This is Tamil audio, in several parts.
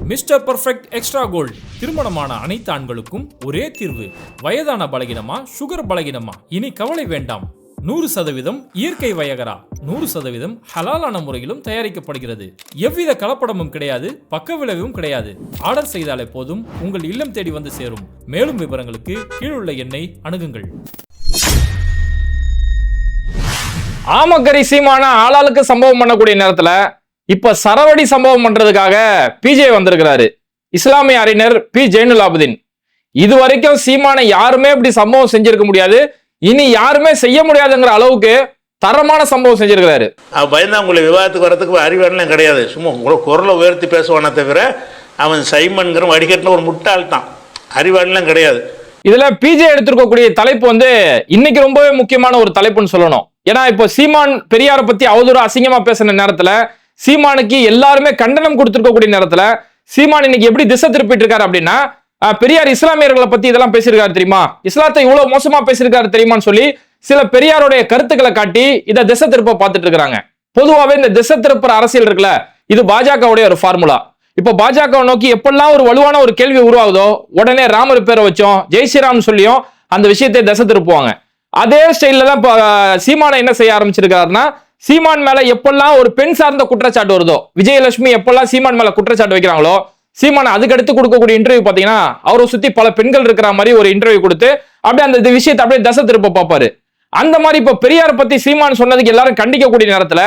மிஸ்டர் பர்ஃபெக்ட் எக்ஸ்ட்ரா கோல்டு திருமணமான அனைத்து ஆண்களுக்கும் ஒரே தீர்வு. வயதான பலகினமா, சுகர் பலகினமா, இனி கவலை வேண்டாம். 100% இயற்கை வயகரா, 100% ஹலாலான முறையிலும் தயாரிக்கப்படுகிறது. எவ்வித கலப்படமும் கிடையாது, பக்க விளைவும் கிடையாது. ஆர்டர் செய்தாலே போதும், உங்கள் இல்லம் தேடி வந்து சேரும். மேலும் விவரங்களுக்கு கீழுள்ள எண்ணை அணுகுங்கள். ஆமக்கரி சீமான ஆளாளுக்கு சம்பவம் பண்ணக்கூடிய நேரத்துல இப்ப சரவடி சம்பவம் பண்றதுக்காக பிஜே வந்திருக்கிறாரு. இஸ்லாமிய அறிஞர் பி ஜெயினுலாபுதீன். இதுவரைக்கும் சீமானை யாருமே இப்படி சம்பவம் செஞ்சிருக்க முடியாது, இனி யாருமே செய்ய முடியாதுங்கிற அளவுக்கு தரமான சம்பவம் செஞ்சிருக்கிறாரு. பயந்தா உங்களை விவாதத்துக்கு வரதுக்கு அறிவாளெல்லாம் கிடையாது, சும்மா உங்களை குரலை உயர்த்தி பேசுவானே தவிர அவன் சைமன்கிற வடிகட்டின ஒரு முட்டாள் தான், அறிவாளெல்லாம் கிடையாது. இதுல பிஜே எடுத்திருக்கக்கூடிய தலைப்பு இன்னைக்கு ரொம்பவே முக்கியமான ஒரு தலைப்புன்னு சொல்லணும். ஏன்னா இப்போ சீமான் பெரியாரை பத்தி அவதூறு அசிங்கமா பேசின நேரத்துல, சீமானுக்கு எல்லாருமே கண்டனம் கொடுத்திருக்கக்கூடிய நேரத்துல சீமான் இன்னைக்கு எப்படி திசை திருப்பிட்டு இருக்காரு அப்படின்னா, பெரியார் இஸ்லாமியர்களை பத்தி இதெல்லாம் பேசியிருக்காரு தெரியுமா, இஸ்லாத்தை இவ்வளவு மோசமா பேசியிருக்காரு தெரியுமான்னு சொல்லி சில பெரியாருடைய கருத்துக்களை காட்டி இதை திசை திருப்ப பார்த்துட்டு இருக்காங்க. பொதுவாகவே இந்த திசை திருப்புற அரசியல் இருக்குல்ல, இது பாஜகவுடைய ஒரு ஃபார்முலா. இப்போ பாஜக நோக்கி எப்பெல்லாம் ஒரு வலுவான ஒரு கேள்வி உருவாகுதோ உடனே ராமர் பேரை வச்சோம், ஜெய் ஸ்ரீராம் சொல்லியும் அந்த விஷயத்தை திசை திருப்புவாங்க. அதே ஸ்டைல்ல தான் சீமானை என்ன செய்ய ஆரம்பிச்சிருக்காருன்னா, சீமான் மேல எப்பெல்லாம் ஒரு பெண் சார்ந்த குற்றச்சாட்டு வருதோ, விஜயலட்சுமி எப்பெல்லாம் சீமான் மேல குற்றச்சாட்டு வைக்கிறாங்களோ, சீமான் அதுக்கடுத்து கொடுக்கக்கூடிய இன்டர்வியூ பாத்தீங்கன்னா அவரை சுத்தி பல பெண்கள் இருக்கிற மாதிரி ஒரு இன்டர்வியூ கொடுத்து அப்படியே அந்த விஷயத்தை அப்படியே தசை திருப்ப பார்ப்பாரு. அந்த மாதிரி இப்ப பெரியார் பத்தி சீமான் சொன்னதுக்கு எல்லாரும் கண்டிக்கக்கூடிய நேரத்துல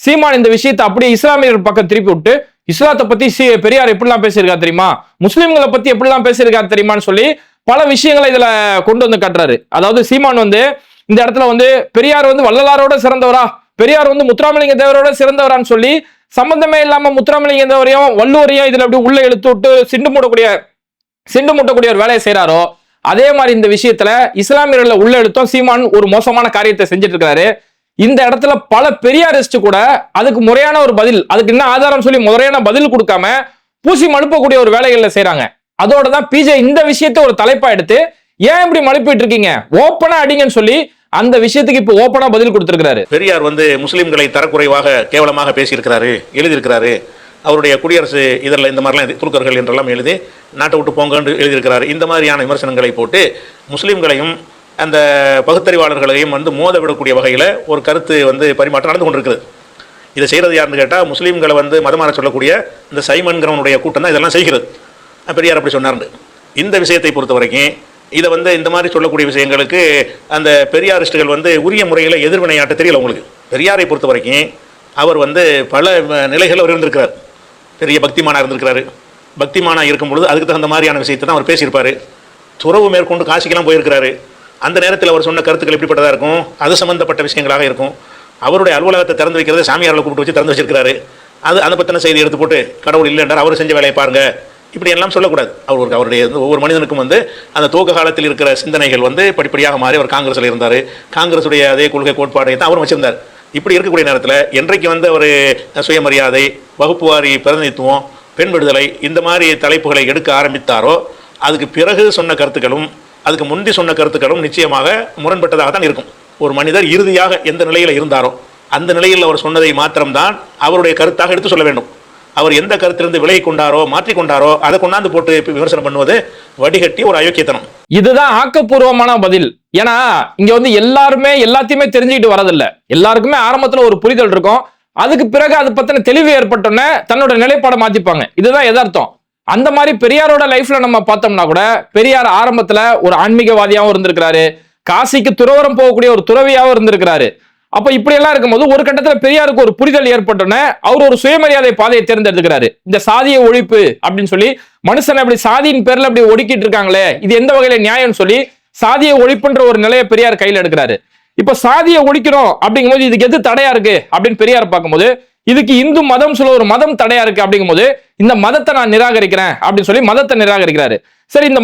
சீமான் இந்த விஷயத்தை அப்படியே இஸ்லாமியர் பக்கம் திருப்பி விட்டு, இஸ்லாத்தை பத்தி பெரியார் எப்படிலாம் பேசியிருக்காரு தெரியுமா, முஸ்லிம்களை பத்தி எப்படிலாம் பேசியிருக்காரு தெரியுமான்னு சொல்லி பல விஷயங்களை இதுல கொண்டு வந்து காட்டுறாரு. அதாவது சீமான் இந்த இடத்துல பெரியார் வள்ளலாரோட சிறந்தவரா, பெரியார் முத்துராமலிங்க தேவரோட சிறந்தவரான்னு சொல்லி சம்பந்தமே இல்லாம முத்துராமலிங்க தேவரையும் வள்ளுவரையும் இதுல அப்படி உள்ள இழுத்து விட்டு சிண்டு மூட்டக்கூடிய ஒரு வேலையை செய்யறாரோ, அதே மாதிரி இந்த விஷயத்துல இஸ்லாமியர்களை உள்ள இழுத்தும் சீமான் ஒரு மோசமான காரியத்தை செஞ்சுட்டு இருக்காரு. இந்த இடத்துல பல பெரியாரிஸ்ட் கூட அதுக்கு முறையான ஒரு பதில், அதுக்கு என்ன ஆதாரம் சொல்லி முறையான பதில் கொடுக்காம பூசி மழுப்பக்கூடிய ஒரு வேலைகள்ல செய்யறாங்க. அதோட தான் பிஜே இந்த விஷயத்தை ஒரு தலைப்பா எடுத்து, ஏன் இப்படி மழுப்பிட்டு இருக்கீங்க, ஓப்பனா அடிங்கன்னு சொல்லி அந்த விஷயத்துக்கு இப்ப ஓப்பனா பதில் கொடுத்திருக்கிறாரு. பெரியார் முஸ்லிம்களை தரக்குறைவாக கேவலமாக பேசியிருக்கிறாரு, எழுதியிருக்கிறாரு. அவருடைய குடியரசு இதழில் இந்த மாதிரிலாம் துருக்கர்கள் என்றெல்லாம் எழுதி நாட்டை விட்டு போங்கன்னு எழுதியிருக்கிறாரு. இந்த மாதிரியான விமர்சனங்களை போட்டு முஸ்லிம்களையும் அந்த பகுத்தறிவாளர்களையும் மோத விடக்கூடிய வகையில் ஒரு கருத்து பரிமாற்றம் நடந்து கொண்டிருக்குது. இதை செய்கிறது யாருன்னு கேட்டால் முஸ்லீம்களை மதமாற சொல்லக்கூடிய இந்த சைமன்கிறவனுடைய கூட்டம் தான் இதெல்லாம் செய்கிறது. பெரியார் அப்படி சொன்னார்னு இந்த விஷயத்தை பொறுத்த வரைக்கும் இதை இந்த மாதிரி சொல்லக்கூடிய விஷயங்களுக்கு அந்த பெரியாரிஸ்டுகள் உரிய முறையில் எதிர்வினையாட்ட தெரியல. உங்களுக்கு பெரியாரை பொறுத்த வரைக்கும் அவர் பல நிலைகள் அவர் இருந்திருக்கிறார். பெரிய பக்திமானா இருந்திருக்கிறாரு. பக்திமானா இருக்கும் பொழுது அதுக்கு தகுந்த மாதிரியான விஷயத்தை தான் அவர் பேசியிருப்பார். துறவு மேற்கொண்டு காசிக்கெல்லாம் போயிருக்கிறாரு. அந்த நேரத்தில் அவர் சொன்ன கருத்துக்கள் எப்படிப்பட்டதாக இருக்கும், அது சம்பந்தப்பட்ட விஷயங்களாக இருக்கும். அவருடைய அலுவலகத்தை திறந்து வைக்கிறது சாமியார்களை கூப்பிட்டு வச்சு திறந்து வச்சிருக்கிறாரு. அதை பற்றின செய்தி எடுத்து போட்டு கடவுள் இல்லைன்றார், அவர் செஞ்ச வேலையை பாருங்க, இப்படி எல்லாம் சொல்லக்கூடாது. அவருடைய ஒவ்வொரு மனிதனுக்கும் அந்த துவக்க காலத்தில் இருக்கிற சிந்தனைகள் படிப்படியாக மாறி அவர் காங்கிரஸில் இருந்தார். காங்கிரஸுடைய அதே கொள்கை கோட்பாடை தான் அவர் வச்சிருந்தார். இப்படி இருக்கக்கூடிய நேரத்தில் என்றைக்கு அவர் சுயமரியாதை, வகுப்புவாரி பிரதிநிதித்துவம், பெண் விடுதலை இந்த மாதிரி தலைப்புகளை எடுக்க ஆரம்பித்தாரோ, அதுக்கு பிறகு சொன்ன கருத்துக்களும் அதுக்கு முந்தி சொன்ன கருத்துக்களும் நிச்சயமாக முரண்பட்டதாக தான் இருக்கும். ஒரு மனிதர் இறுதியாக எந்த நிலையில் இருந்தாரோ அந்த நிலையில் அவர் சொன்னதை மாத்திரம்தான் அவருடைய கருத்தாக எடுத்து சொல்ல வேண்டும். அவர் எந்த கருத்திலிருந்து விலகி கொண்டாரோ மாற்றிக்கொண்டாரோ அதை கொண்டாந்து போட்டு விமர்சனம் பண்ணுவது வடிகட்டி ஒரு அயோக்கியத்தனம். இதுதான் ஆக்கப்பூர்வமான பதில். ஏன்னா இங்க எல்லாருமே எல்லாத்தையுமே தெரிஞ்சுக்கிட்டு வரதில்லை. எல்லாருக்குமே ஆரம்பத்துல ஒரு புரிதல் இருக்கும், அதுக்கு பிறகு அது பத்தின தெளிவு ஏற்பட்டோன்னே தன்னோட நிலைப்பாடை மாத்திப்பாங்க. இதுதான் எதார்த்தம். அந்த மாதிரி பெரியாரோட லைஃப்ல நம்ம பார்த்தோம்னா கூட பெரியார் ஆரம்பத்துல ஒரு ஆன்மீகவாதியாகவும் இருந்திருக்கிறாரு, காசிக்கு துறவரம் போகக்கூடிய ஒரு துறவியாகவும் இருந்திருக்கிறாரு. அப்ப இப்படி எல்லாம் இருக்கும்போது ஒரு கட்டத்துல பெரியாருக்கு ஒரு புரிதல் ஏற்பட்டோன்னே அவர் ஒரு சுயமரியாதை பாதையை தேர்ந்தெடுக்கிறாரு. இந்த சாதிய ஒழிப்பு அப்படின்னு சொல்லி மனுஷனை அப்படி சாதியின் பேர்ல அப்படி ஒடுக்கிட்டு இருக்காங்களே, இது எந்த வகையில நியாயம்னு சொல்லி சாதிய ஒழிப்புன்ற ஒரு நிலையை பெரியார் கையில் எடுக்கிறாரு. இப்ப சாதியை ஒழிக்கணும் அப்படிங்கும் போது இதுக்கு எது தடையா இருக்கு அப்படின்னு பெரியார் பார்க்கும்போது, இதுக்கு இந்து மதம் சொல்ல ஒரு மதம் தடையா இருக்கு அப்படிங்கும் போது இந்த மதத்தை நான் நிராகரிக்கிறேன் அப்படின்னு சொல்லி மதத்தை நிராகரிக்கிறாரு. சரி, இந்த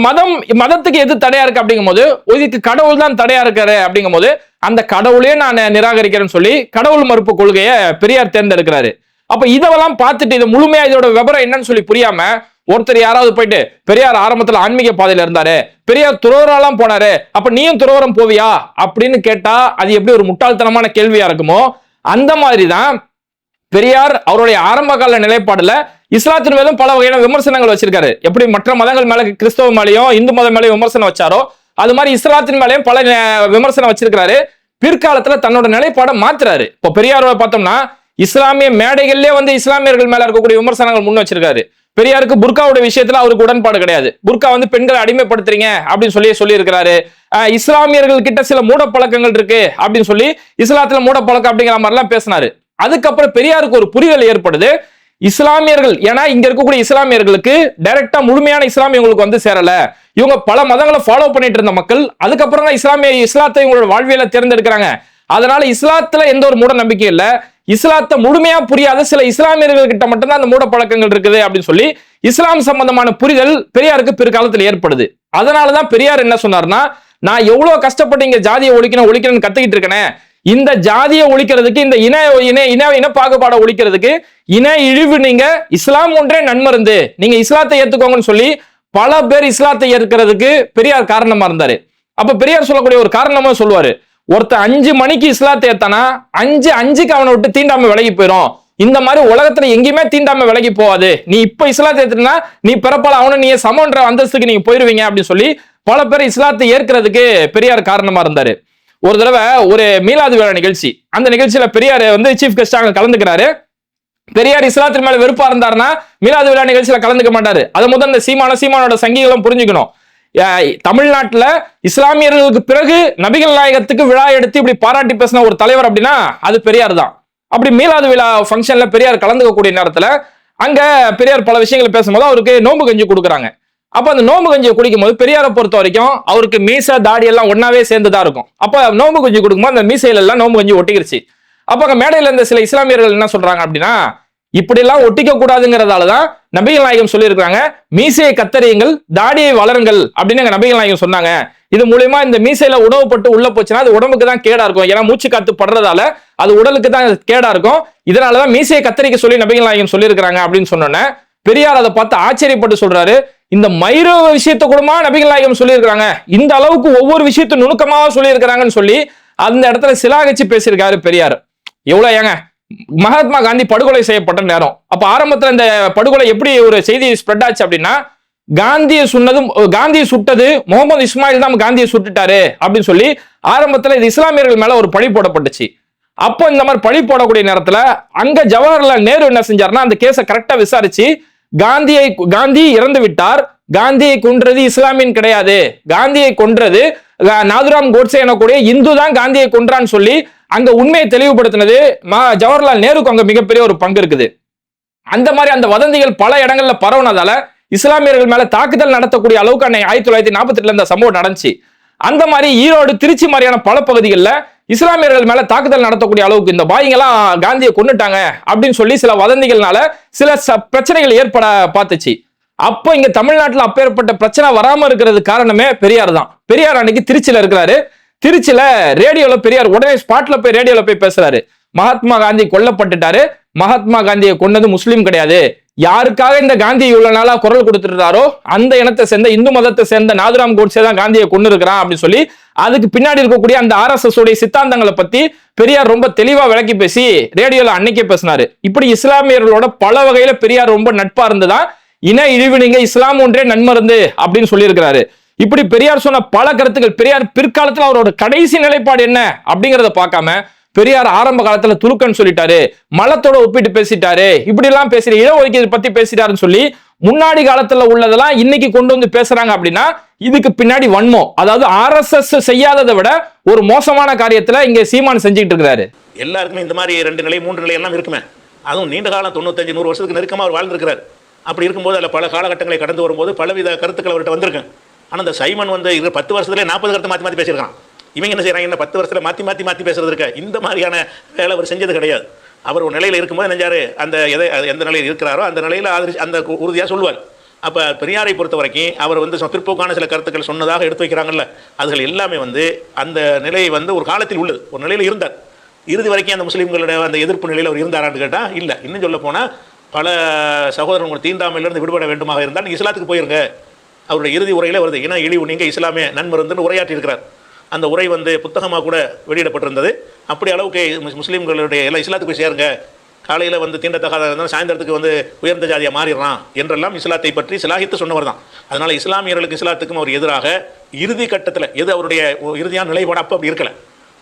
மதத்துக்கு எது தடையா இருக்கு அப்படிங்கும் போது இதுக்கு கடவுள் தான் தடையா இருக்காரு அப்படிங்கும் போது அந்த கடவுளே நான் நிராகரிக்கிறேன்னு சொல்லி கடவுள் மறுப்பு கொள்கையை பெரியார் தேர்ந்தெடுக்கிறாரு. அப்ப இதெல்லாம் பார்த்துட்டு இது முழுமையா இதோட விவரம் என்னன்னு சொல்லி புரியாம ஒருத்தர் யாராவது போயிட்டு பெரியார் ஆரம்பத்துல ஆன்மீக பாதையில இருந்தாரு, பெரியார் துறவரெல்லாம் போனாரு, அப்ப நீயும் துறவரம் போவியா அப்படின்னு கேட்டா அது எப்படி ஒரு முட்டாள்தனமான கேள்வியா இருக்குமோ, அந்த மாதிரிதான் பெரியார் அவருடைய ஆரம்ப கால நிலைப்பாடுல இஸ்லாத்தின் மேலும் பல வகையான விமர்சனங்கள் வச்சிருக்காரு. எப்படி மற்ற மதங்கள் மேல கிறிஸ்தவ மேலேயும் இந்து மதம் மேலேயும் விமர்சனம் வச்சாரோ அது மாதிரி இஸ்லாத்தின் மேலேயும் பல விமர்சனம் வச்சிருக்காரு. பிற்காலத்துல தன்னோட நிலைப்பாடை மாத்துறாரு. இப்போ பெரியாரோட பார்த்தோம்னா இஸ்லாமிய மேடைகள்லயே வந்து இஸ்லாமியர்கள் மேல இருக்கக்கூடிய விமர்சனங்கள் முன் வச்சிருக்காரு. பெரியாருக்கு புர்காவுடைய விஷயத்துல அவருக்கு உடன்பாடு கிடையாது. புர்கா வந்து பெண்களை அடிமைப்படுத்துறீங்க அப்படின்னு சொல்லி இருக்கிறாரு. இஸ்லாமியர்கள் கிட்ட சில மூட பழக்கங்கள் இருக்கு அப்படின்னு சொல்லி இஸ்லாத்துல மூட பழக்கம் அப்படிங்கிற மாதிரி எல்லாம் பேசினாரு. அதுக்கப்புறம் பெரியாருக்கு ஒரு புரிதல் ஏற்படுது. இஸ்லாமியர்கள் ஏன்னா இங்க இருக்கக்கூடிய இஸ்லாமியர்களுக்கு டைரக்டா முழுமையான இஸ்லாமியங்களுக்கு வந்து சேரல. இவங்க பல மதங்களை ஃபாலோ பண்ணிட்டு இருந்த மக்கள். அதுக்கப்புறம் தான் இஸ்லாத்தை இவங்களோட வாழ்வியல தேர்ந்தெடுக்கிறாங்க. அதனால இஸ்லாத்துல எந்த ஒரு மூட நம்பிக்கை இல்ல. இஸ்லாத்தை முழுமையா புரியாத சில இஸ்லாமியர்கள் கிட்ட மட்டும்தான் அந்த மூட பழக்கங்கள் இருக்குது அப்படின்னு சொல்லி இஸ்லாம் சம்பந்தமான புரிதல் பெரியாருக்கு பிற்காலத்தில் ஏற்படுது. அதனாலதான் பெரியார் என்ன சொன்னார்னா, நான் எவ்வளவு கஷ்டப்பட்டு இங்க ஜாதியை ஒழிக்கணும்னு கத்துக்கிட்டு இருக்கேன். இந்த ஜாதியை ஒழிக்கிறதுக்கு, இந்த இன பாகுபாடை ஒழிக்கிறதுக்கு இன இழிவு நீங்க இஸ்லாம் ஒன்றே நன்மருந்து, நீங்க இஸ்லாத்தை ஏத்துக்கோங்கன்னு சொல்லி பல பேர் இஸ்லாத்தை ஏற்கிறதுக்கு பெரியார் காரணமா இருந்தாரு. அப்ப பெரியார் சொல்லக்கூடிய ஒரு காரணமா சொல்லுவாரு, ஒருத்தர் 5 மணிக்கு இஸ்லாத்தை ஏத்தானா 5:05க்கு அவனை விட்டு தீண்டாம விலகி போயிடும். இந்த மாதிரி உலகத்துல எங்கேயுமே தீண்டாம விலகி போவாது. நீ இப்ப இஸ்லாத்தை ஏத்துனா நீ பிறப்பால அவனை நீ சமன்ற அந்தஸ்துக்கு நீங்க போயிருவீங்க அப்படின்னு சொல்லி பல பேர் இஸ்லாத்தை ஏற்கிறதுக்கு பெரியார் காரணமா இருந்தாரு. ஒரு தடவை ஒரு மீலாது விழா நிகழ்ச்சி, அந்த நிகழ்ச்சியில பெரியார் வந்து சீஃப் கெஸ்டாக கலந்துக்கிறாரு. பெரியார் இஸ்லாத்தின் மேல வெறுப்பா இருந்தாருன்னா மீலாது விழா நிகழ்ச்சியில கலந்துக்க மாட்டாரு. அதை முதல் இந்த சீமானோட சங்கிகளும் புரிஞ்சுக்கணும். தமிழ்நாட்டுல இஸ்லாமியர்களுக்கு பிறகு நபிகள் நாயகத்துக்கு விழா எடுத்து இப்படி பாராட்டி பேசின ஒரு தலைவர் அப்படின்னா அது பெரியார் தான். அப்படி மீலாது விழா ஃபங்க்ஷன்ல பெரியார் கலந்துக்கக்கூடிய நேரத்துல அங்க பெரியார் பல விஷயங்களை பேசும்போது அவருக்கு நோம்பு கஞ்சி கொடுக்குறாங்க. அப்ப அந்த நோம்பு கஞ்சியை குடிக்கும் போது பெரியாரை பொறுத்த வரைக்கும் அவருக்கு மீசை தாடி எல்லாம் ஒன்னாவே சேர்ந்துதான் இருக்கும். அப்ப நோம்பு கஞ்சி கொடுக்கும்போது அந்த மீசையில எல்லாம் நோம்பு கஞ்சி ஒட்டிக்கிருச்சு. அப்ப அங்க மேடையில இருந்த சில இஸ்லாமியர்கள் என்ன சொல்றாங்க அப்படின்னா, இப்படி எல்லாம் ஒட்டிக்க கூடாதுங்கிறதாலதான் நபிகள் நாயகம் சொல்லியிருக்காங்க, மீசையை கத்தறியுங்கள் தாடியை வளருங்கள் அப்படின்னு நபிகள் நாயகம் சொன்னாங்க. இது மூலியமா இந்த மீசையில உணவுப்பட்டு உள்ள போச்சுன்னா அது உடம்புக்கு தான் கேடா இருக்கும். ஏன்னா மூச்சு காத்து படுறதால அது உடலுக்கு தான் கேடா இருக்கும். இதனாலதான் மீசையை கத்தரிக்க சொல்லி நபிகள் நாயகம் சொல்லியிருக்காங்க அப்படின்னு சொன்னோன்னே பெரியார் அதை பார்த்து ஆச்சரியப்பட்டு சொல்றாரு, இந்த மைரோ விஷயத்த கூடமா நபிகள் நாயகம் சொல்லியிருக்காங்க, இந்த அளவுக்கு ஒவ்வொரு விஷயத்த நுணுக்கமாக சொல்லியிருக்கிறாங்கன்னு சொல்லி அந்த இடத்துல சிலாகிச்சு பேசியிருக்காரு பெரியார். எவ்வளவு ஏங்க, மகாத்மா காந்தி படுகொலை செய்யப்பட்ட நேரம். அப்ப ஆரம்பத்துல இந்த படுகொலை எப்படி ஒரு செய்தி ஸ்ப்ரெட் ஆச்சு அப்படின்னா, காந்தியை சுட்டது முகமது இஸ்மாயில் தான் காந்தியை சுட்டுட்டாரு அப்படின்னு சொல்லி ஆரம்பத்துல இது இஸ்லாமியர்கள் மேல ஒரு பழி போடப்பட்டுச்சு. அப்போ இந்த மாதிரி பழி போடக்கூடிய நேரத்துல அங்க ஜவஹர்லால் நேரு என்ன செஞ்சாருன்னா, அந்த கேஸை கரெக்டா விசாரிச்சு காந்தி இறந்து விட்டார், காந்தியை கொன்றது இஸ்லாமியன் கிடையாது, காந்தியை கொன்றது நாதுராம் கோட்சே எனக்கூடிய இந்து தான் காந்தியை கொன்றான்னு சொல்லி அங்க உண்மையை தெளிவுபடுத்தினது ஜவஹர்லால் நேருக்கு அங்க மிகப்பெரிய ஒரு பங்கு இருக்குது. அந்த மாதிரி அந்த வதந்திகள் பல இடங்கள்ல பரவுனதால இஸ்லாமியர்கள் மேல தாக்குதல் நடத்தக்கூடிய அளவுக்கு 1948 இந்த சம்பவம் நடந்துச்சு. அந்த மாதிரி ஈரோடு திருச்சி மாதிரியான பல பகுதிகளில் இஸ்லாமியர்கள் மேல தாக்குதல் நடத்தக்கூடிய அளவுக்கு இந்த பாய்ங்கெல்லாம் காந்தியை கொன்னுட்டாங்க அப்படின்னு சொல்லி சில வதந்திகள்னால சில பிரச்சனைகள் ஏற்பட பார்த்துச்சு. அப்போ இங்க தமிழ்நாட்டில் அப்பேற்பட்ட பிரச்சனை வராம இருக்கிறது காரணமே பெரியார் தான். பெரியார் அன்னைக்கு திருச்சியில இருக்கிறாரு. திருச்சியில ரேடியோல பெரியார் உடனே ஸ்பாட்ல போய் ரேடியோல போய் பேசுறாரு, மகாத்மா காந்தி கொல்லப்பட்டுட்டாரு, மகாத்மா காந்தியை கொன்னது முஸ்லீம் கிடையாது, யாருக்காக இந்த காந்தி இவ்வளவு நாளா குரல் கொடுத்துட்டாரோ அந்த இனத்தை சேர்ந்த இந்து மதத்தை சேர்ந்த நாதுராம் கோட்சே தான் காந்தியை கொண்டு இருக்கிறான் அப்படின்னு சொல்லி அதுக்கு பின்னாடி இருக்கக்கூடிய அந்த RSS உடைய சித்தாந்தங்களை பத்தி பெரியார் ரொம்ப தெளிவா விளக்கி பேசி ரேடியோல அன்னைக்கே பேசினாரு. இப்படி இஸ்லாமியர்களோட பல வகையில பெரியார் ரொம்ப நட்பா இருந்துதான் இன இழிவு நீங்க இஸ்லாம் ஒன்றே நன்மருந்து அப்படின்னு சொல்லி இருக்கிறாரு. இப்படி பெரியார் சொன்ன பல கருத்துக்கள் பெரியார் பிற்காலத்துல அவரோட கடைசி நிலைப்பாடு என்ன அப்படிங்கறத பார்க்காம பெரியார் ஆரம்ப காலத்துல துலுக்கன்னு சொல்லிட்டாரு, மலத்தோட ஒப்பிட்டு பேசிட்டாரு, இப்படி எல்லாம் பேசுற இடஒதுக்கீடு பத்தி பேசிட்டாருன்னு சொல்லி முன்னாடி காலத்துல உள்ளதெல்லாம் இன்னைக்கு கொண்டு வந்து பேசுறாங்க அப்படின்னா இதுக்கு பின்னாடி வன்மம், அதாவது RSS செய்யாததை விட ஒரு மோசமான காரியத்துல இங்க சீமான் செஞ்சுட்டு இருக்கிறாரு. எல்லாருக்குமே இந்த மாதிரி 2 நிலை 3 நிலை எல்லாம் இருக்குமே. அதுவும் நீண்ட காலம் 95-100 வருஷத்துக்கு நெருக்கமா அவர் வாழ்ந்திருக்கிறார். அப்படி இருக்கும்போது அதில் பல காலகட்டங்களை கடந்து வரும்போது பலவித கருத்துக்கள் அவர்கிட்ட வந்திருக்கு. ஆனால் இந்த சைமன் வந்து 10 வருஷத்துல 40 கருத்து மாற்றி மாற்றி பேசியிருக்கான். இவங்க என்ன செய்யறாங்க, 10 வருஷத்துல மாற்றி பேசுறது இருக்க இந்த மாதிரியான வேலை அவர் செஞ்சது கிடையாது. அவர் ஒரு நிலையில் இருக்கும்போது நினைஞ்சாரு அந்த எந்த நிலையில் இருக்கிறாரோ அந்த நிலையில் அந்த உறுதியாக சொல்லுவார். அப்போ பெரியாரை பொறுத்த வரைக்கும் அவர் வந்து பிற்போக்கான சில கருத்துக்கள் சொன்னதாக எடுத்து வைக்கிறாங்கல்ல, அதுகள் எல்லாமே வந்து அந்த நிலை வந்து ஒரு காலத்தில் உள்ளது, ஒரு நிலையில் இருந்தார். இறுதி வரைக்கும் அந்த முஸ்லீம்களுடைய அந்த எதிர்ப்பு நிலையில் அவர் இருந்தாரான்னு கேட்டால் இல்லை. இன்னும் சொல்ல போனால் பல சகோதரர்கள் தீண்டாமையிலிருந்து விடுபட வேண்டுமாக இருந்தால் நீங்கள் இஸ்லாத்துக்கு போயிருங்க. அவருடைய இறுதி உரையில் வருது, ஏன்னா இழிவு நீங்கள் இஸ்லாமே நன்மருந்துன்னு உரையாற்றி இருக்கிறார். அந்த உரை வந்து புத்தகமாக கூட வெளியிடப்பட்டிருந்தது. அப்படி அளவுக்கு முஸ்லீம்களுடைய எல்லாம் இஸ்லாத்துக்கு போய் சேருங்க, காலையில் வந்து தீண்டத்தகாத இருந்தாலும் சாயந்தரத்துக்கு வந்து உயர்ந்த ஜாதியாக மாறிடுறான் என்றெல்லாம் இஸ்லாத்தை பற்றி சிலாகித்து சொன்னவர் தான். அதனால் இஸ்லாமியர்களுக்கு இஸ்லாத்துக்கும் அவர் எதிராக இறுதி கட்டத்தில் எது அவருடைய இறுதியான நிலைப்பாடு அப்போ அப்படி இருக்கலை.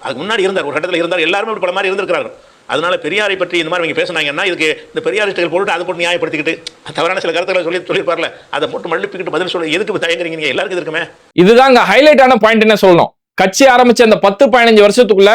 அதுக்கு முன்னாடி இருந்தார், ஒரு கட்டத்தில் இருந்தார், எல்லாருமே இப்படி பல மாதிரி இருந்திருக்கிறார்கள். அதனால பெரியாரை பற்றி இந்த மாதிரி நீங்கள் பேசினாங்கன்னா இதுக்கு இந்த பெரியாரிஸ்டுகள் போட்டு அதை போட்டு நியாயப்படுத்திக்கிட்டு தவறான சில கருத்துக்களை சொல்லியிருப்பார்ல, அதை போட்டு மழுப்பிக்கிட்டு பதில் சொல்ல எதுக்கு தயங்குறீங்க? நீங்கள் எல்லாருக்கும் இருக்குமே. இதுதாங்க ஹைலைட்டான பாயிண்ட். என்ன சொல்லணும், கட்சி ஆரம்பிச்ச அந்த 10-15 வருஷத்துக்குள்ள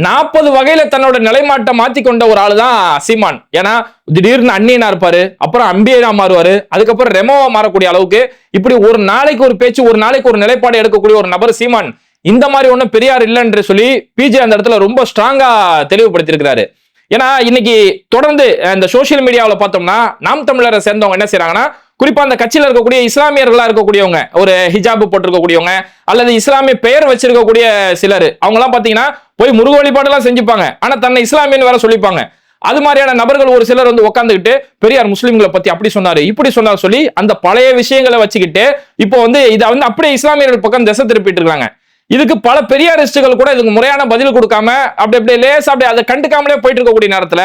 40 வகையில தன்னோட நிலைமாட்டை மாத்தி கொண்ட ஒரு ஆளு தான் சீமான். ஏன்னா திடீர்னு அந்நியனா இருப்பாரு, அப்புறம் அம்பியனா மாறுவாரு, அதுக்கப்புறம் ரெமோவா மாறக்கூடிய அளவுக்கு இப்படி ஒரு நாளைக்கு ஒரு பேச்சு, ஒரு நாளைக்கு ஒரு நிலைப்பாடு எடுக்கக்கூடிய ஒரு நபர் சீமான். இந்த மாதிரி ஒன்னும் பெரியார் இல்லைன்னு சொல்லி பிஜே அந்த இடத்துல ரொம்ப ஸ்ட்ராங்கா தெளிவுபடுத்தி இருக்கிறாரு. ஏன்னா இன்னைக்கு தொடர்ந்து இந்த சோசியல் மீடியாவில் பார்த்தோம்னா நாம் தமிழரை சேர்ந்தவங்க என்ன செய்யறாங்கன்னா, குறிப்பா அந்த கட்சியில இருக்கக்கூடிய இஸ்லாமியர்களா இருக்கக்கூடியவங்க, ஒரு ஹிஜாபு போட்டிருக்கக்கூடியவங்க அல்லது இஸ்லாமிய பெயர் வச்சிருக்கக்கூடிய சிலர், அவங்க எல்லாம் பாத்தீங்கன்னா போய் முருக வழிபாடு எல்லாம் செஞ்சுப்பாங்க, ஆனா தன்னை இஸ்லாமியன்னு வேற சொல்லிப்பாங்க. அது மாதிரியான நபர்கள் ஒரு சிலர் வந்து உட்காந்துக்கிட்டு பெரியார் முஸ்லிம்களை பத்தி அப்படி சொன்னாரு இப்படி சொன்னாரு சொல்லி அந்த பழைய விஷயங்களை வச்சுக்கிட்டு இப்போ வந்து இதை வந்து அப்படியே இஸ்லாமியர்கள் பக்கம் திசை திருப்பிட்டு இருக்காங்க. இதுக்கு பல பெரியாரிஸ்டுகள் கூட இதுக்கு முறையான பதில் கொடுக்காம அப்படி லேசா அப்படி அதை கண்டுக்காமலே போயிட்டு இருக்கக்கூடிய நேரத்துல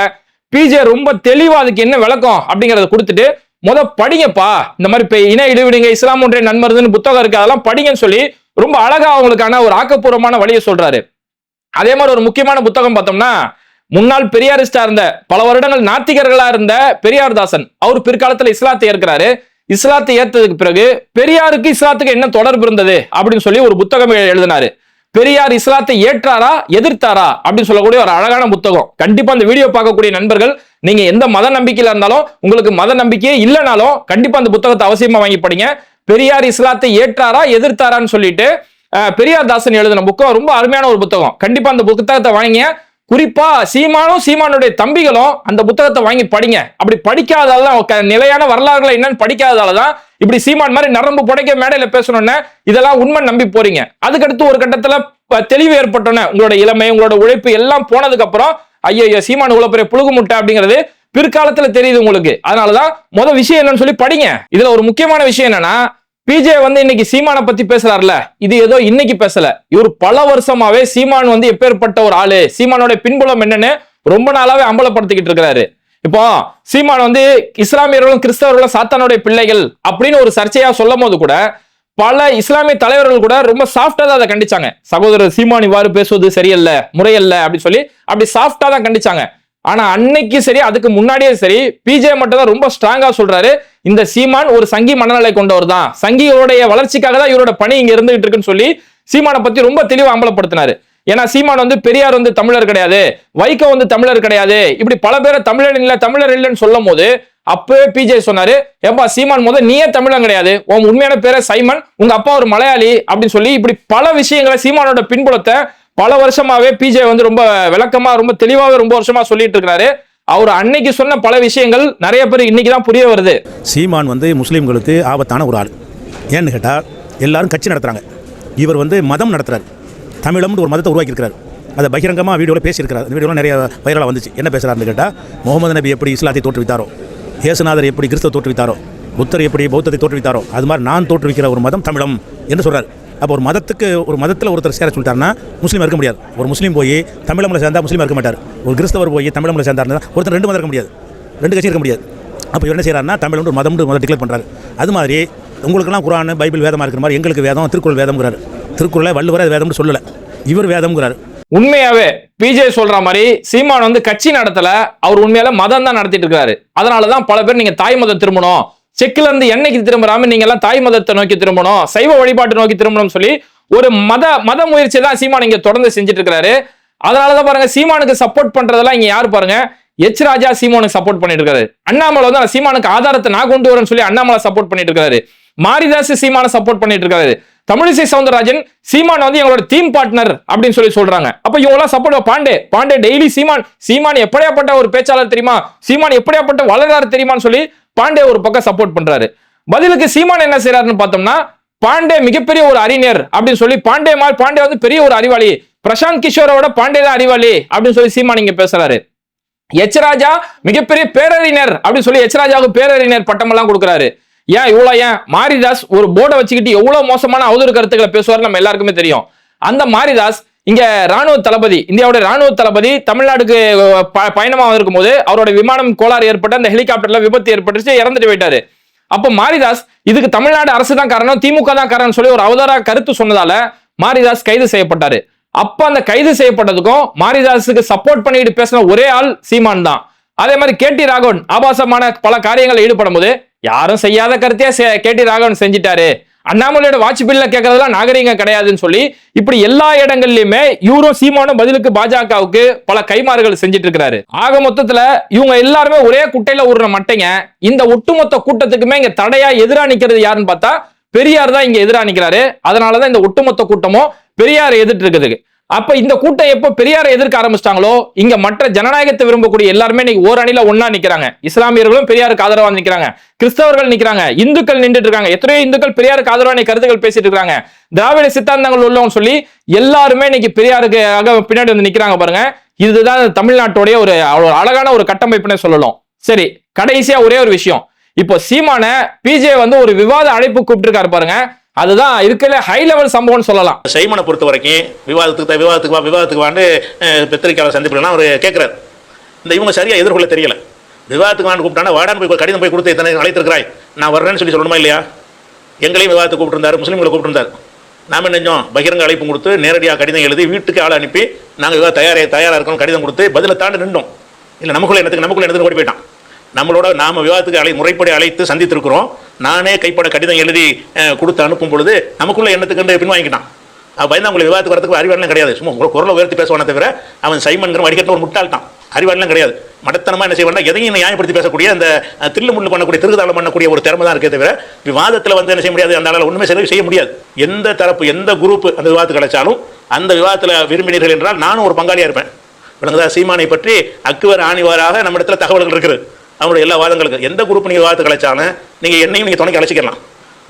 பிஜே ரொம்ப தெளிவா அதுக்கு என்ன விளக்கம் அப்படிங்கறத கொடுத்துட்டு படிங்கப்பா, இந்த மாதிரி இன இடைவிடுங்க இஸ்லாம் ஒன்றிய நண்பர்னு புத்தகம் இருக்கு, அதெல்லாம் படிங்கன்னு சொல்லி ரொம்ப அழகா அவங்களுக்கான ஒரு ஆக்கப்பூர்வமான வழியை சொல்றாரு. அதே மாதிரி ஒரு முக்கியமான புத்தகம் பார்த்தோம்னா, முன்னாள் பெரியாரிஸ்டா இருந்த பல வருடங்கள் நாத்திகர்களா இருந்த பெரியார்தாசன், அவர் பிற்காலத்துல இஸ்லாத்தை ஏற்கிறாரு. இஸ்லாத்தை ஏற்றதுக்கு பிறகு பெரியாருக்கு இஸ்லாத்துக்கு என்ன தொடர்பு இருந்தது அப்படின்னு சொல்லி ஒரு புத்தகம் எழுதினாரு. பெரியார் இஸ்லாத்தை ஏற்றாரா எதிர்த்தாரா அப்படின்னு சொல்லக்கூடிய ஒரு அழகான புத்தகம். கண்டிப்பா அந்த வீடியோ பார்க்கக்கூடிய நண்பர்கள் நீங்க எந்த மத நம்பிக்கையில இருந்தாலும், உங்களுக்கு மத நம்பிக்கையே இல்லைனாலும் கண்டிப்பா அந்த புத்தகத்தை அவசியமா வாங்கி படிங்க. பெரியார் இஸ்லாத்தை ஏற்றாரா எதிர்த்தாரான்னு சொல்லிட்டு பெரியார் தாசன் எழுதின புத்தகம் ரொம்ப அருமையான ஒரு புத்தகம். கண்டிப்பா அந்த புத்தகத்தை வாங்க. குறிப்பா சீமானும் சீமானுடைய தம்பிகளும் அந்த புத்தகத்தை வாங்கி படிங்க. அப்படி படிக்காததால நிலையான வரலாறுகளை என்னன்னு படிக்காததாலதான் இப்படி சீமான் மாதிரி நரம்பு புடைக்க மேடையில பேசணும்னு இதெல்லாம் உண்மை நம்பி போறீங்க. அதுக்கடுத்து ஒரு கட்டத்துல தெளிவு ஏற்பட்டோன்னு உங்களோட இளமை உங்களோட உழைப்பு எல்லாம் போனதுக்கு அப்புறம் ஐயோ சீமான் இவ்வளவு பெரிய புழுகு முட்டை அப்படிங்கிறது பிற்காலத்துல தெரியுது உங்களுக்கு. அதனாலதான் விஷயம் என்னன்னு சொல்லி படிங்க. இதுல ஒரு முக்கியமான விஷயம் என்னன்னா, பிஜே வந்து இன்னைக்கு சீமானை பத்தி பேசுறாருல, இது ஏதோ இன்னைக்கு பேசல, இவர் பல வருஷமாவே சீமான் வந்து எப்பேற்பட்ட ஒரு ஆளு, சீமானோட பின்புலம் என்னன்னு ரொம்ப நாளாவே அம்பலப்படுத்திக்கிட்டு இருக்கிறாரு. இப்போ சீமான் வந்து இஸ்லாமியர்களும் கிறிஸ்தவர்களும் சாத்தானுடைய பிள்ளைகள் அப்படின்னு ஒரு சர்ச்சையா சொல்லும் போது கூட பல இஸ்லாமிய தலைவர்கள் கூட ரொம்ப சாஃப்டா தான் அதை கண்டிச்சாங்க. சகோதரர் சீமான் இவ்வாறு பேசுவது சரியல்ல, முறையல்ல அப்படின்னு சொல்லி அப்படி சாஃப்டா தான் கண்டிச்சாங்க. ஆனா அன்னைக்கு சரி அதுக்கு முன்னாடியே சரி பிஜே மட்டும் தான் ரொம்ப ஸ்ட்ராங்கா சொல்றாரு, இந்த சீமான் ஒரு சங்கி மனநிலை கொண்டவர் தான், சங்கியோடைய வளர்ச்சிக்காக தான் இவரோட பணி இங்க இருந்துகிட்டு இருக்குன்னு சொல்லி சீமானை பத்தி ரொம்ப தெளிவா அம்பலப்படுத்தினாரு. ஏன்னா சீமான் வந்து பெரியார் வந்து தமிழர் கிடையாது, வைகோ வந்து தமிழர் கிடையாது, இப்படி பல பேரை தமிழர் இல்லைன்னு சொல்லும் போது அப்பவே பிஜே சொன்னாரு, ஏப்பா சீமான் நீயே தமிழன் கிடையாது, உன் உண்மையான பேரை சைமன், உங்க அப்பா ஒரு மலையாளி அப்படின்னு சொல்லி இப்படி பல விஷயங்களை சீமானோட பின்புலத்தை பல வருஷமாவே பிஜே வந்து ரொம்ப விளக்கமா ரொம்ப தெளிவாவே ரொம்ப வருஷமா சொல்லிட்டு இருக்காரு. அவர் அன்னைக்கு சொன்ன பல விஷயங்கள் நிறைய பேர் இன்னைக்கு தான் புரிய வருது. சீமான் வந்து முஸ்லீம்களுக்கு ஆபத்தான ஒரு ஆள். ஏன்னு கேட்டால் எல்லாரும் கட்சி நடத்துகிறாங்க, இவர் வந்து மதம் நடத்துறாரு. தமிழம்னு ஒரு மதத்தை உருவாக்கியிருக்கிறார். அதை பகிரங்கமாக வீடியோவில் பேசியிருக்கிறார். அந்த வீடியோலாம் நிறைய வைரலாக வந்துச்சு. என்ன பேசுகிறாருன்னு கேட்டால், முகமது நபி எப்படி இஸ்லாத்தை தோற்றுவித்தாரோ, இயேசுநாதர் எப்படி கிறிஸ்தவ தோற்றுவித்தாரோ, புத்தர் எப்படி பௌத்தத்தை தோற்றுவித்தாரோ, அது மாதிரி நான் தோற்றுவிக்கிற ஒரு மதம் தமிழம் என்று சொல்கிறார். அப்போ ஒரு மதத்தில் ஒருத்தர் சேர சொல்லிட்டாருன்னா முஸ்லீம் இருக்க முடியாது. ஒரு முஸ்லீம் போய் தமிழமில் சேர்ந்தால் முஸ்லீம் இருக்க மாட்டார். ஒரு கிறிஸ்தவர் போய் தமிழமில் சேர்ந்தாருன்னா ஒருத்தர் 2 மதம் இருக்க முடியாது, 2 கட்சி இருக்க முடியாது. அப்போ இவர் என்ன செய்கிறாருன்னா தமிழ் ஒரு மதம் டிக்ளேர் பண்ணுறாரு. அது மாதிரி உங்களுக்கெல்லாம் குர்ஆன் பைபிள் வேதமாக இருக்கிற மாதிரி எங்களுக்கு வேதம் திருக்குறள் வேதம்ங்கிறாரு. திருக்குறளை வள்ளுவரை வேதம்னு சொல்லலை, இவர் வேதம்ங்கிறாரு. உண்மையாவே பிஜே சொல்ற மாதிரி சீமான் வந்து கட்சி நடத்தல, அவர் உண்மையால மதம் தான் நடத்திட்டு இருக்காரு. அதனாலதான் பல பேர் நீங்க தாய் மதம் திரும்பணும், செக்குல இருந்து என்னைக்கு திரும்புறாம நீங்க எல்லாம் தாய் மதத்தை நோக்கி திரும்பணும், சைவ வழிபாட்டை நோக்கி திரும்பணும் சொல்லி ஒரு மத முயற்சி தான் சீமான் இங்க தொடர்ந்து செஞ்சுட்டு இருக்காரு. அதனாலதான் பாருங்க சீமானுக்கு சப்போர்ட் பண்றதெல்லாம் இங்க யாரு பாருங்க, எச் ராஜா சீமானுக்கு சப்போர்ட் பண்ணிட்டு இருக்காரு. அண்ணாமலை வந்து சீமானுக்கு ஆதாரத்தை நான் கொண்டு வரேன்னு சொல்லி அண்ணாமலை சப்போர்ட் பண்ணிட்டு இருக்காரு. மாரிதாஸ் சீமான சப்போர்ட் பண்ணிட்டு இருக்காரு. தமிழிசை சவுந்தரராஜன் சீமான் வந்து எங்களோட டீம் பார்ட்னர் அப்படின்னு சொல்லி சொல்றாங்க. அப்ப இவங்க எல்லாம் சப்போர்ட் பாண்டே டெய்லி சீமான் எப்படியாப்பட்ட ஒரு பேச்சாளர் தெரியுமா, சீமான் எப்படியாப்பட்ட வளர்றாரு தெரியுமான்னு சொல்லி பாண்டே ஒரு பக்கம் சப்போர்ட் பண்றாரு. பதிலுக்கு சீமான் என்ன செய்யறாருன்னு பார்த்தோம்னா, பாண்டே மிகப்பெரிய ஒரு அறிஞர் அப்படின்னு சொல்லி பாண்டே வந்து பெரிய ஒரு அறிவாளி, பிரசாந்த் கிஷோரோட பாண்டே தான் அறிவாளி அப்படின்னு சொல்லி சீமான் இங்க பேசுறாரு. எச் ராஜா மிகப்பெரிய பேரறிஞர் அப்படின்னு சொல்லி எச் ராஜாவுக்கு பேரறிஞர் பட்டம் எல்லாம் கொடுக்குறாரு. ஏன் மாரிதாஸ் ஒரு போர்டை வச்சுக்கிட்டு எவ்வளவு மோசமான அவதூறு கருத்துக்களை பேசுவார் நம்ம எல்லாருக்குமே தெரியும். அந்த மாரிதாஸ் இங்க ராணுவ தளபதி, இந்தியாவுடைய ராணுவ தளபதி தமிழ்நாடுக்கு பயணமா இருக்கும் போது அவரோட விமானம் கோளாறு ஏற்பட்டு அந்த ஹெலிகாப்டர்ல விபத்து ஏற்பட்டுச்சு, இறந்துட்டு போயிட்டாரு. அப்ப மாரிதாஸ் இதுக்கு தமிழ்நாடு அரசு தான் காரணம், திமுக தான் காரணம் சொல்லி ஒரு அவதார கருத்து சொன்னதால மாரிதாஸ் கைது செய்யப்பட்டாரு. அப்ப அந்த கைது செய்யப்பட்டதுக்கும் மாரிதாஸுக்கு சப்போர்ட் பண்ணிட்டு பேசின ஒரே ஆள் சீமான் தான். அதே மாதிரி KT ராகவன் ஆபாசமான பல காரியங்களில் ஈடுபடும் போது யாரும் செய்யாத கருத்தையே KT ராகவன் செஞ்சிட்டாரு, அண்ணாமலையோட வாட்ச் பில்ல கேட்கறதுலாம் நாகரீகம் கிடையாதுன்னு சொல்லி இப்படி எல்லா இடங்கள்லயுமே இவரும் சீமானும் பதிலுக்கு பாஜகவுக்கு பல கைமாறுகள் செஞ்சிட்டு இருக்கிறாரு. ஆக மொத்தத்துல இவங்க எல்லாருமே ஒரே குட்டையில ஊறுற மட்டைங்க. இந்த ஒட்டுமொத்த கூட்டத்துக்குமே இங்க தடையா எதிரா நிக்கிறது யாருன்னு பார்த்தா பெரியார் தான் இங்க எதிரா நிக்கிறாரு. அதனாலதான் இந்த ஒட்டுமொத்த கூட்டமும் பெரியார் எதிர்த்து இருக்குது. அப்ப இந்த கூட்டம் எப்ப பெரியாரை எதிர்க்க ஆரம்பிச்சிட்டாங்களோ இங்க மற்ற ஜனநாயகத்தை விரும்பக்கூடிய எல்லாருமே இன்னைக்கு ஓரணியில ஒன்னா நிக்கிறாங்க. இஸ்லாமியர்களும் பெரியாருக்கு ஆதரவா நிக்கிறாங்க, கிறிஸ்தவர்கள் நிக்கிறாங்க, இந்துக்கள் நின்றுட்டு இருக்காங்க. எத்தனையோ இந்துக்கள் பெரியாருக்கு ஆதரவான கருத்துக்கள் பேசிட்டு இருக்காங்க. திராவிட சித்தாந்தங்கள் உள்ளவங்க சொல்லி எல்லாருமே இன்னைக்கு பெரியாருக்கு பின்னாடி வந்து நிக்கிறாங்க பாருங்க. இதுதான் தமிழ்நாட்டுடைய ஒரு அழகான ஒரு கட்டமைப்புன்னு சொல்லலாம். சரி, கடைசியா ஒரே ஒரு விஷயம். இப்போ சீமான பிஜே வந்து ஒரு விவாத அழைப்பு கூப்பிட்டு இருக்காரு பாருங்க. அதுதான் இருக்கல ஹை லெவல் சம்பவம்னு சொல்லலாம். சைமனை பொறுத்த வரைக்கும் விவாதத்துக்கு வாண்டு பத்திரிகையாளர் சந்திப்புலாம் அவர் கேட்கிறார். இந்த இவங்க சரியா எதிர்கொள்ள தெரியல. விவாதத்துக்கு வாண்டு கூப்பிட்டானா வாடான்னு போய் கடிதம் போய் கொடுத்து இத்தனை அழைத்திருக்கிறாய், நான் வர்றேன்னு சொல்லணுமா இல்லையா? எங்களையும் விவாதத்துக்கு கூப்பிட்டுருந்தாரு, முஸ்லீம்களை கூப்பிட்டுருந்தார். நாம நினைஞ்சோம் பகிரங்க அழைப்பு கொடுத்து நேரடியாக கடிதம் எழுதி வீட்டுக்கு ஆள் அனுப்பி நாங்கள் விவாத தயாராக இருக்கணும் கடிதம் கொடுத்து பதில தாண்டி நின்றோம். இல்லை நமக்குள்ள என்னத்துக்கு ஓடி போயிட்டான். நம்மளோட நாம விவாதத்துக்கு முறைப்படி அழைத்து சந்தித்திருக்கிறோம். நானே கைப்பட கடிதம் எழுதி கொடுத்து அனுப்பும் பொழுது நமக்குள்ள எண்ணத்துக்கு பின்வாங்கிட்டான். பயந்து அவங்களை விவாதத்துக்கு வரதுக்கு அறிவாளெலாம் கிடையாது. சும்மா குரலை உயர்த்தி பேசுவானே தவிர அவன் சைமன்கிற வடிகட்ட ஒரு முட்டாள்தான், அறிவாளெலாம் கிடையாது. மடத்தனமா என்ன செய்வானா எதையும் நியாயப்படுத்தி பேசக்கூடிய அந்த தில்லு முள்ளு பண்ணக்கூடிய திருதாளம் பண்ணக்கூடிய ஒரு திறமை தான் இருக்கே தவிர விவாதத்தில் வந்து என்ன செய்ய முடியாது. அந்த அளவில் ஒன்றுமே செய்ய முடியாது. எந்த தரப்பு எந்த குரூப் அந்த விவாதத்துக்கு அழைச்சாலும் அந்த விவாதத்தில் விரும்பினீர்கள் என்றால் நானும் ஒரு பங்காளியாக இருப்பேன். விளங்குதா? சீமானை பற்றி அக்குவர் ஆணிவாராக நம்ம இடத்துல தகவல்கள் இருக்குது. அவங்களுடைய எல்லா வாதங்களுக்கு எந்த குரூப் நீங்கள் விவாதத்துக்கு அழைச்சாலும் நீங்கள் என்னையும் நீங்கள் துணைக்கு அழைச்சிக்கலாம்.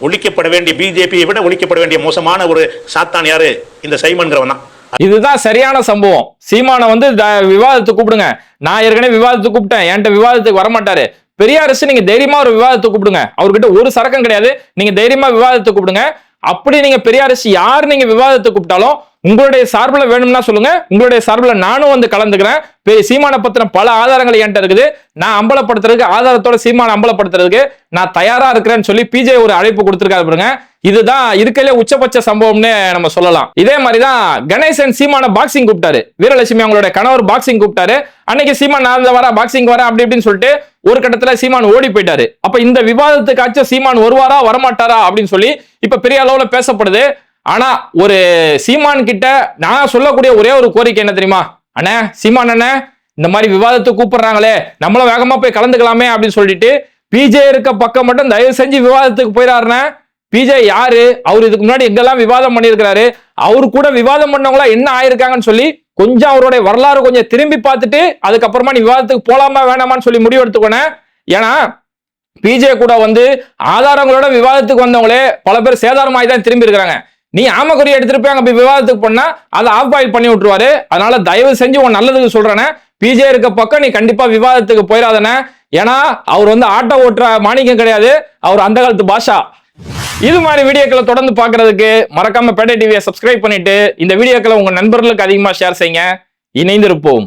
ஒழிக்கப்பட வேண்டிய பிஜேபியை விட ஒழிக்கப்பட வேண்டிய மோசமான ஒரு சாத்தான் யாரு? இந்த சைமன்கிறவன் தான். இதுதான் சரியான சம்பவம். சீமானை வந்து விவாதத்துக்கு கூப்பிடுங்க. நான் ஏற்கனவே விவாதத்துக்கு கூப்பிட்டேன், என்கிட்ட விவாதத்துக்கு வரமாட்டாரு. பெரியாரசு நீங்க தைரியமா ஒரு விவாதத்துக்கு கூப்பிடுங்க. அவர்கிட்ட ஒரு சரக்கம் கிடையாது, நீங்க தைரியமா விவாதத்துக்கு கூப்பிடுங்க. அப்படி நீங்க பெரியாரசு யார் நீங்க விவாதத்துக்கு கூப்பிட்டாலும் உங்களுடைய சார்பில் வேணும்னா சொல்லுங்க, உங்களுடைய சார்பில் நானும் வந்து கலந்துக்கிறேன். சீமானை பத்தின பல ஆதாரங்கள் என்கிட்ட இருக்குது. நான் அம்பலப்படுத்துறதுக்கு ஆதாரத்தோட சீமானை அம்பலப்படுத்துறதுக்கு நான் தயாரா இருக்கிறேன்னு சொல்லி பிஜே ஒரு அழைப்பு கொடுத்திருக்காரு பாருங்க. இதுதான் இருக்கலே உச்சபட்ச சம்பவம்னு நம்ம சொல்லலாம். இதே மாதிரிதான் கணேசன் சீமான பாக்ஸிங் கூப்பிட்டாரு. வீரலட்சுமி அவங்களோட கணவர் பாக்ஸிங் கூப்பிட்டாரு. அன்னைக்கு சீமான் நான் வர பாக்ஸிங் வர அப்படி இப்படின்னு சொல்லிட்டு ஒரு கட்டத்துல சீமான் ஓடி போயிட்டாரு. அப்ப இந்த விவாதத்துக்காச்சும் சீமான் வருவாரா வரமாட்டாரா அப்படின்னு சொல்லி இப்ப பெரிய அளவுல பேசப்படுது. ஆனா ஒரு சீமான் கிட்ட நான் சொல்லக்கூடிய ஒரே ஒரு கோரிக்கை என்ன தெரியுமா? அண்ணே சீமான் அண்ணே, இந்த மாதிரி விவாதத்துக்கு கூப்பிடுறாங்களே, நம்மளும் வேகமா போய் கலந்துக்கலாமே அப்படின்னு சொல்லிட்டு பிஜே இருக்க பக்கம் மட்டும் தயவு செஞ்சு விவாதத்துக்கு போயிடாருண்ணே. பிஜே யாரு? அவர் இதுக்கு முன்னாடி எங்கெல்லாம் விவாதம் பண்ணியிருக்கிறாரு, அவரு கூட விவாதம் பண்ணவங்களா என்ன ஆயிருக்காங்கன்னு சொல்லி கொஞ்சம் அவருடைய வரலாறு கொஞ்சம் திரும்பி பார்த்துட்டு அதுக்கப்புறமா நீ விவாதத்துக்கு போலாமா வேணாமான்னு சொல்லி முடிவு எடுத்துக்கோனேன். ஏன்னா பிஜே கூட வந்து ஆதாரங்களோட விவாதத்துக்கு வந்தவங்களே பல பேர் சேதாரமாய் தான் திரும்பி இருக்கிறாங்க. நீ ஆமக்குறி எடுத்துட்டு போய் அங்க போய் விவாதத்துக்கு பண்ணா அதை ஆஃப் பாயில் பண்ணி விட்டுருவாரு. அதனால தயவு செஞ்சு உன் நல்லதுக்கு சொல்றேன், பிஜே இருக்க பக்கம் நீ கண்டிப்பா விவாதத்துக்கு போயிடாதன. ஏன்னா அவர் வந்து ஆட்டோ ஓட்டுற மாணிக்கம் கிடையாது, அவர் அந்த காலத்து பாஷா. இது மாதிரி வீடியோக்களை தொடர்ந்து பார்க்கிறதுக்கு மறக்காம பேட்டை டிவியை சப்ஸ்கிரைப் பண்ணிட்டு இந்த வீடியோக்களை உங்க நண்பர்களுக்கு அதிகமா ஷேர் செய்யுங்க. இணைந்திருப்போம்.